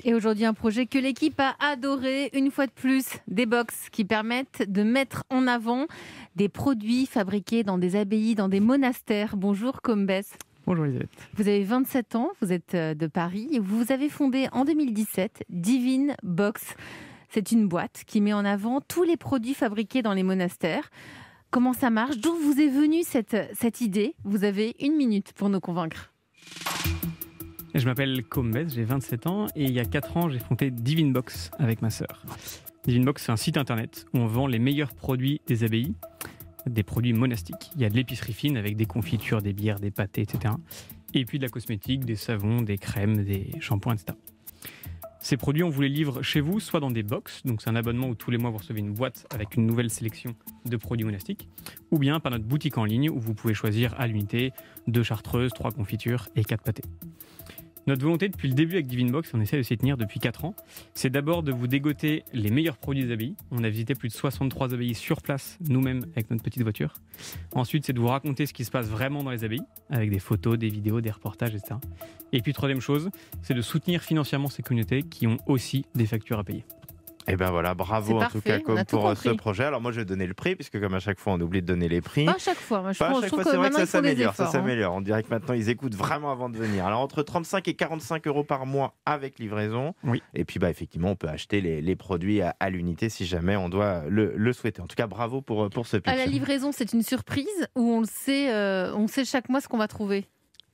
Et aujourd'hui, un projet que l'équipe a adoré, une fois de plus, des box qui permettent de mettre en avant des produits fabriqués dans des abbayes, dans des monastères. Bonjour Combes. Bonjour Elisabeth. Vous avez 27 ans, vous êtes de Paris et vous avez fondé en 2017 Divine Box. C'est une boîte qui met en avant tous les produits fabriqués dans les monastères. Comment ça marche? D'où vous est venue cette idée? Vous avez 1 minute pour nous convaincre. Je m'appelle Combes, j'ai 27 ans et il y a 4 ans, j'ai fondé Divine Box avec ma sœur. Divine Box, c'est un site internet où on vend les meilleurs produits des abbayes, des produits monastiques. Il y a de l'épicerie fine avec des confitures, des bières, des pâtés, etc. Et puis de la cosmétique, des savons, des crèmes, des shampoings, etc. Ces produits, on vous les livre chez vous, soit dans des box, donc c'est un abonnement où tous les mois vous recevez une boîte avec une nouvelle sélection de produits monastiques, ou bien par notre boutique en ligne où vous pouvez choisir à l'unité 2 chartreuses, 3 confitures et 4 pâtés. Notre volonté depuis le début avec Divine Box, on essaie de s'y tenir depuis 4 ans, c'est d'abord de vous dégoter les meilleurs produits des abbayes. On a visité plus de 63 abbayes sur place, nous-mêmes, avec notre petite voiture. Ensuite, c'est de vous raconter ce qui se passe vraiment dans les abbayes, avec des photos, des vidéos, des reportages, etc. Et puis, troisième chose, c'est de soutenir financièrement ces communautés qui ont aussi des factures à payer. Et ben voilà, bravo en tout cas pour ce projet. Alors moi je vais donner le prix, puisque comme à chaque fois on oublie de donner les prix. Pas à chaque fois, moi je trouve que c'est vrai que ça s'améliore. On dirait que maintenant ils écoutent vraiment avant de venir. Alors entre 35 et 45 euros par mois avec livraison. Oui. Et puis effectivement on peut acheter les produits à l'unité si jamais on doit le souhaiter. En tout cas bravo pour ce pitch. À la livraison, c'est une surprise ou on sait chaque mois ce qu'on va trouver?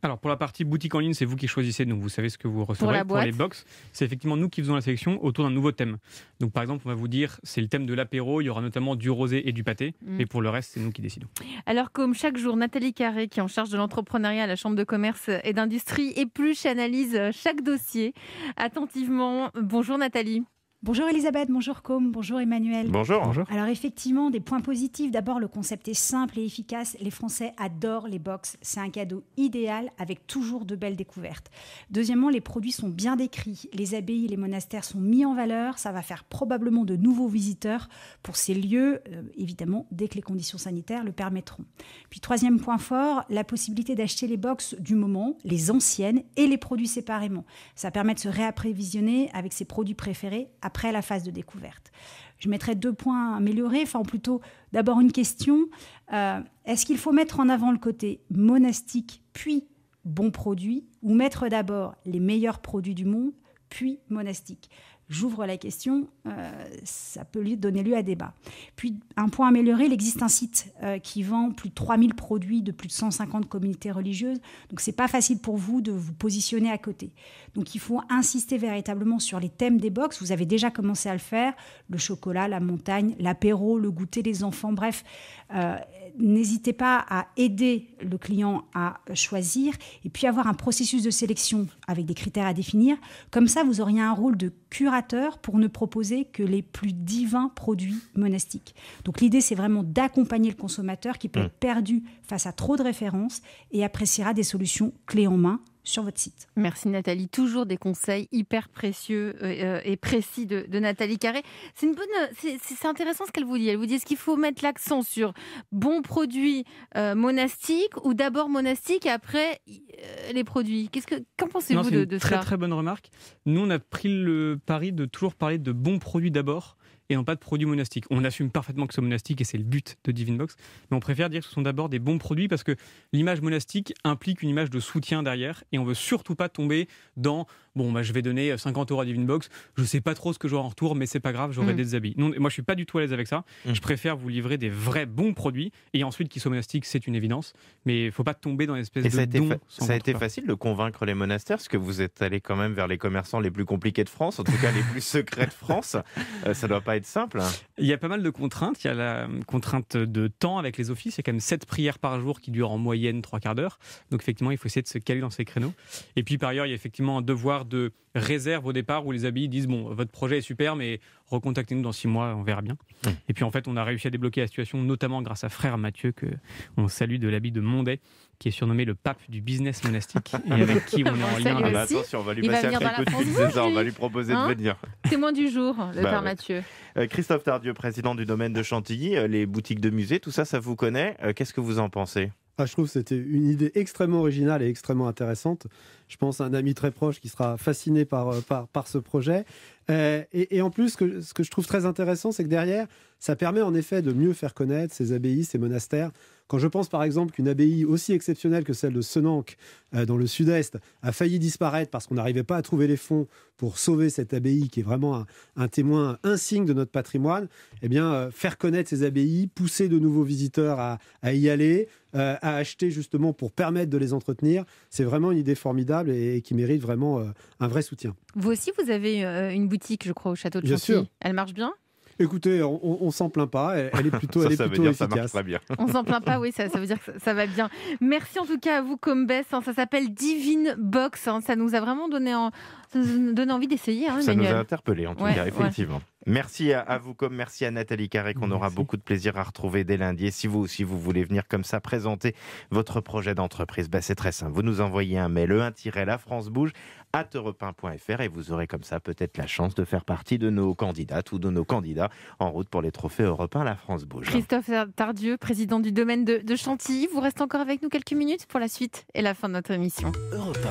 Alors pour la partie boutique en ligne, c'est vous qui choisissez, donc vous savez ce que vous recevrez. Pour les box, c'est effectivement nous qui faisons la sélection autour d'un nouveau thème. Donc par exemple, on va vous dire, c'est le thème de l'apéro, il y aura notamment du rosé et du pâté, et pour le reste, c'est nous qui décidons. Alors comme chaque jour, Nathalie Carré, qui est en charge de l'entrepreneuriat à la Chambre de commerce et d'industrie, épluche et analyse chaque dossier attentivement. Bonjour Nathalie. Bonjour Elisabeth, bonjour Com, bonjour Emmanuel. Bonjour. Alors effectivement, des points positifs. D'abord, le concept est simple et efficace. Les Français adorent les box. C'est un cadeau idéal avec toujours de belles découvertes. Deuxièmement, les produits sont bien décrits. Les abbayes et les monastères sont mis en valeur. Ça va faire probablement de nouveaux visiteurs pour ces lieux, évidemment, dès que les conditions sanitaires le permettront. Puis troisième point fort, la possibilité d'acheter les box du moment, les anciennes et les produits séparément. Ça permet de se réapprévisionner avec ses produits préférés après la phase de découverte. Je mettrai 2 points améliorés, enfin plutôt d'abord une question. Est-ce qu'il faut mettre en avant le côté monastique puis bon produit ou mettre d'abord les meilleurs produits du monde puis monastique? J'ouvre la question, ça peut donner lieu à débat. Puis, un point amélioré, il existe un site qui vend plus de 3000 produits de plus de 150 communautés religieuses. Donc, ce n'est pas facile pour vous de vous positionner à côté. Donc, il faut insister véritablement sur les thèmes des box. Vous avez déjà commencé à le faire. Le chocolat, la montagne, l'apéro, le goûter des enfants. Bref, n'hésitez pas à aider le client à choisir et puis avoir un processus de sélection avec des critères à définir. Comme ça, vous auriez un rôle de curateur pour ne proposer que les plus divins produits monastiques. Donc l'idée, c'est vraiment d'accompagner le consommateur qui peut être perdu face à trop de références et appréciera des solutions clés en main sur votre site. Merci Nathalie, toujours des conseils hyper précieux et précis de Nathalie Carré. C'est intéressant ce qu'elle vous dit. Elle vous dit, est-ce qu'il faut mettre l'accent sur bons produits monastiques ou d'abord monastiques et après les produits? Qu'en pensez-vous de ça? C'est une très très bonne remarque. Nous, on a pris le pari de toujours parler de bons produits d'abord et non pas de produits monastiques. On assume parfaitement que ce soit monastique et c'est le but de Divine Box, mais on préfère dire que ce sont d'abord des bons produits parce que l'image monastique implique une image de soutien derrière et on veut surtout pas tomber dans je vais donner 50 € à Divine Box, je sais pas trop ce que j'aurai en retour, mais c'est pas grave, j'aurai des habits. Non, moi je suis pas du tout à l'aise avec ça. Je préfère vous livrer des vrais bons produits et ensuite qu'ils soient monastiques, c'est une évidence, mais il faut pas tomber dans une espèce de don. Ça a été facile de convaincre les monastères, parce que vous êtes allé quand même vers les commerçants les plus compliqués de France, en tout cas les plus secrets de France. Ça doit pas être simple. Il y a pas mal de contraintes. Il y a la contrainte de temps avec les offices. Il y a quand même 7 prières par jour qui durent en moyenne 3/4 d'heure. Donc effectivement, il faut essayer de se caler dans ces créneaux. Et puis par ailleurs, il y a effectivement un devoir de réserve au départ où les abbayes disent votre projet est super, mais recontactez-nous dans 6 mois, on verra bien. Et puis en fait, on a réussi à débloquer la situation, notamment grâce à Frère Mathieu, que on salue de l'abbaye de Mondet, qui est surnommé le pape du business monastique et avec qui on est en lien. Attention, on va lui passer un coup de fil, c'est ça, on va lui proposer de venir. Témoin du jour, le Père Mathieu. Christophe Tardieu, président du domaine de Chantilly, les boutiques de musée, tout ça, ça vous connaît. Qu'est-ce que vous en pensez ? Je trouve que c'était une idée extrêmement originale et extrêmement intéressante. Je pense à un ami très proche qui sera fasciné par ce projet. Et en plus, ce que je trouve très intéressant, c'est que derrière, ça permet en effet de mieux faire connaître ces abbayes, ces monastères. Quand je pense par exemple qu'une abbaye aussi exceptionnelle que celle de Senanque, dans le sud-est, a failli disparaître parce qu'on n'arrivait pas à trouver les fonds pour sauver cette abbaye qui est vraiment un témoin insigne de notre patrimoine, eh bien, faire connaître ces abbayes, pousser de nouveaux visiteurs à y aller, à acheter justement pour permettre de les entretenir, c'est vraiment une idée formidable et qui mérite vraiment un vrai soutien. Vous aussi, vous avez une boutique, je crois, au château de Bien Chantilly. sûr. Elle marche bien ? Écoutez, on s'en plaint pas, elle est plutôt, ça veut dire que ça marche efficace. très bien. On s'en plaint pas, oui, ça veut dire que ça va bien. Merci en tout cas à vous, Combes. Ça s'appelle Divine Box. Ça nous a vraiment donné envie d'essayer. Ça nous Emmanuel. a interpellés en tout cas, effectivement. Merci à vous, comme merci à Nathalie Carré, qu'on aura beaucoup de plaisir à retrouver dès lundi. Et si vous aussi, vous voulez venir comme ça présenter votre projet d'entreprise, c'est très simple. Vous nous envoyez un mail, e1-lafrancebouge@europe1.fr, et vous aurez comme ça peut-être la chance de faire partie de nos candidates ou de nos candidats en route pour les trophées Europe 1 La France Bouge. Christophe Tardieu, président du domaine de Chantilly. Vous restez encore avec nous quelques minutes pour la suite et la fin de notre émission. Europe 1.